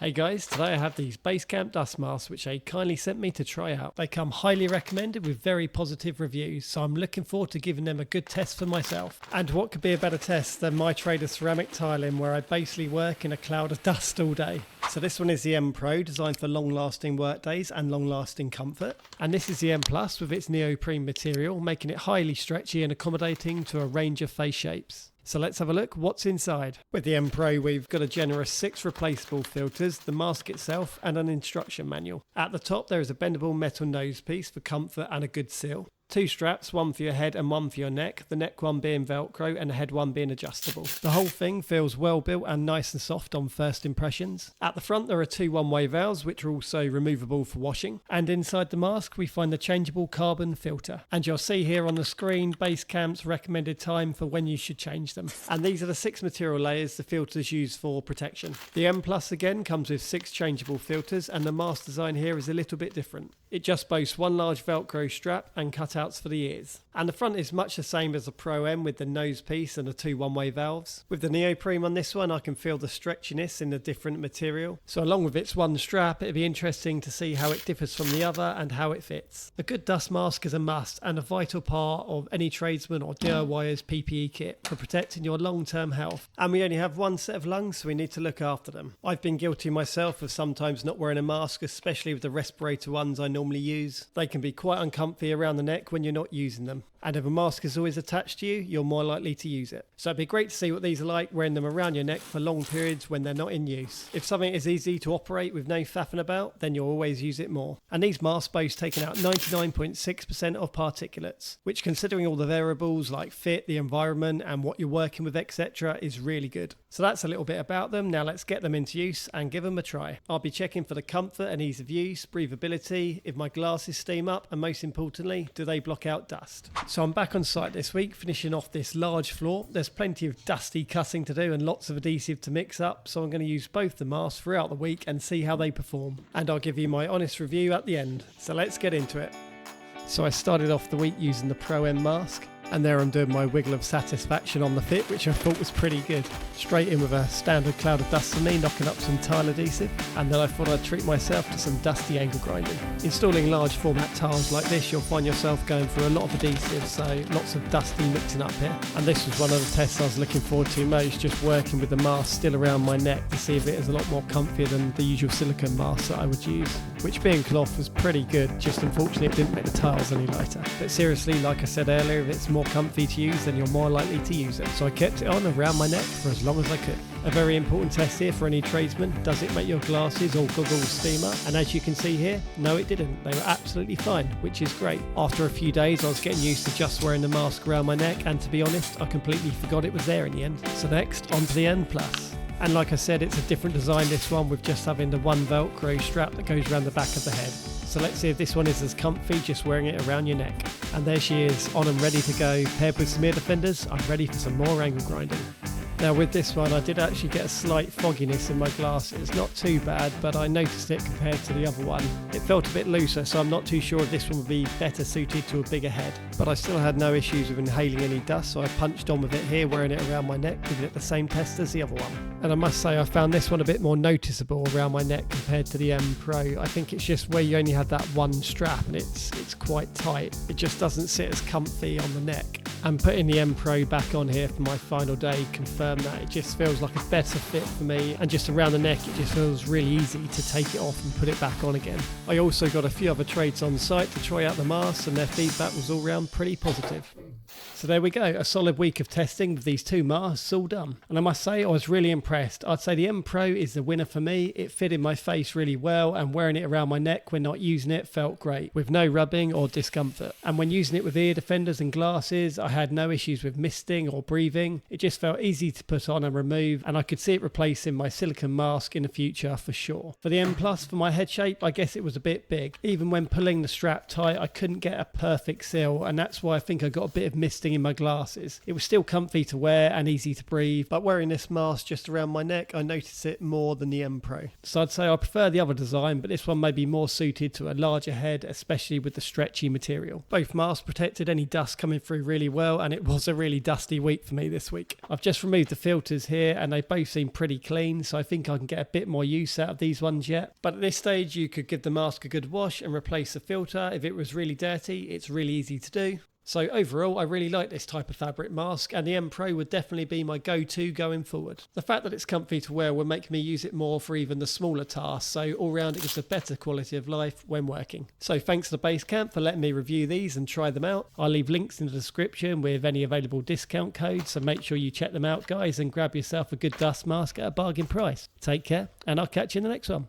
Hey guys, today I have these Basecamp dust masks which they kindly sent me to try out. They come highly recommended with very positive reviews, so I'm looking forward to giving them a good test for myself. And what could be a better test than my trade of ceramic tiling, where I basically work in a cloud of dust all day. So this one is the M Pro, designed for long-lasting work days and long-lasting comfort. And this is the M Plus with its neoprene material, making it highly stretchy and accommodating to a range of face shapes. So let's have a look what's inside. With the M Pro, we've got a generous 6 replaceable filters, the mask itself, and an instruction manual. At the top there is a bendable metal nose piece for comfort and a good seal. 2 straps, one for your head and one for your neck, the neck one being Velcro and the head one being adjustable. The whole thing feels well built and nice and soft on first impressions. At the front there are 2 one-way valves which are also removable for washing, and inside the mask we find the changeable carbon filter. And you'll see here on the screen Basecamp's recommended time for when you should change them. And these are the 6 material layers the filters use for protection. The M Plus again comes with 6 changeable filters, and the mask design here is a little bit different. It just boasts 1 large Velcro strap and cutouts for the ears. And the front is much the same as the Pro M with the nose piece and the 2 one-way valves. With the neoprene on this one I can feel the stretchiness in the different material. So along with its 1 strap, it'd be interesting to see how it differs from the other and how it fits. A good dust mask is a must and a vital part of any tradesman or DIYer's PPE kit for protecting your long-term health. And we only have 1 set of lungs, so we need to look after them. I've been guilty myself of sometimes not wearing a mask, especially with the respirator ones I normally use. They can be quite uncomfy around the neck when you're not using them. And if a mask is always attached to you, you're more likely to use it. So it'd be great to see what these are like wearing them around your neck for long periods when they're not in use. If something is easy to operate with no faffing about, then you'll always use it more. And these masks boast taking out 99.6% of particulates, which, considering all the variables like fit, the environment and what you're working with, etc., is really good. So that's a little bit about them. Now let's get them into use and give them a try. I'll be checking for the comfort and ease of use, breathability, if my glasses steam up, and most importantly, do they block out dust. So I'm back on site this week, finishing off this large floor. There's plenty of dusty cutting to do and lots of adhesive to mix up, so I'm going to use both the masks throughout the week and see how they perform. And I'll give you my honest review at the end. So let's get into it. So I started off the week using the Pro M mask. And there I'm doing my wiggle of satisfaction on the fit, which I thought was pretty good. Straight in with a standard cloud of dust for me, knocking up some tile adhesive. And then I thought I'd treat myself to some dusty angle grinding. Installing large format tiles like this, you'll find yourself going through a lot of adhesive, so lots of dusty mixing up here. And this was one of the tests I was looking forward to most, just working with the mask still around my neck to see if it is a lot more comfier than the usual silicone mask that I would use. Which, being cloth, was pretty good, just unfortunately it didn't make the tiles any lighter. But seriously, like I said earlier, if it's more comfy to use, then you're more likely to use it. So I kept it on around my neck for as long as I could. A very important test here for any tradesman: does it make your glasses or goggles steam up? And as you can see here, no it didn't. They were absolutely fine, which is great. After a few days I was getting used to just wearing the mask around my neck, and to be honest, I completely forgot it was there in the end. So next, on to the M Plus. And like I said, it's a different design, this one, with just having the 1 Velcro strap that goes around the back of the head. So let's see if this one is as comfy just wearing it around your neck. And there she is, on and ready to go. Paired with some ear defenders, I'm ready for some more angle grinding. Now with this one I did actually get a slight fogginess in my glasses, not too bad, but I noticed it compared to the other one. It felt a bit looser, so I'm not too sure if this one would be better suited to a bigger head. But I still had no issues with inhaling any dust, so I punched on with it here, wearing it around my neck, giving it the same test as the other one. And I must say I found this one a bit more noticeable around my neck compared to the M Pro. I think it's just where you only had that 1 strap and it's quite tight. It just doesn't sit as comfy on the neck. And putting the M Pro back on here for my final day confirmed that. It just feels like a better fit for me, and just around the neck it just feels really easy to take it off and put it back on again. I also got a few other trades on site to try out the masks, and their feedback was all round pretty positive. So there we go, a solid week of testing with these 2 masks all done. And I must say I was really impressed. I'd say the M Pro is the winner for me. It fitted my face really well, and wearing it around my neck when not using it felt great, with no rubbing or discomfort. And when using it with ear defenders and glasses, I had no issues with misting or breathing. It just felt easy to put on and remove, and I could see it replacing my silicone mask in the future for sure. For the M Plus, for my head shape, I guess it was a bit big. Even when pulling the strap tight, I couldn't get a perfect seal, and that's why I think I got a bit of misting in my glasses. It was still comfy to wear and easy to breathe, but wearing this mask just around around my neck, I notice it more than the M Pro. So I'd say I prefer the other design, but this one may be more suited to a larger head, especially with the stretchy material. Both masks protected any dust coming through really well, and it was a really dusty week for me this week. I've just removed the filters here and they both seem pretty clean, so I think I can get a bit more use out of these ones yet. But at this stage you could give the mask a good wash and replace the filter. If it was really dirty, it's really easy to do. So overall, I really like this type of fabric mask, and the M Pro would definitely be my go-to going forward. The fact that it's comfy to wear will make me use it more for even the smaller tasks, so all round it gives a better quality of life when working. So thanks to Basecamp for letting me review these and try them out. I'll leave links in the description with any available discount codes, so make sure you check them out guys and grab yourself a good dust mask at a bargain price. Take care, and I'll catch you in the next one.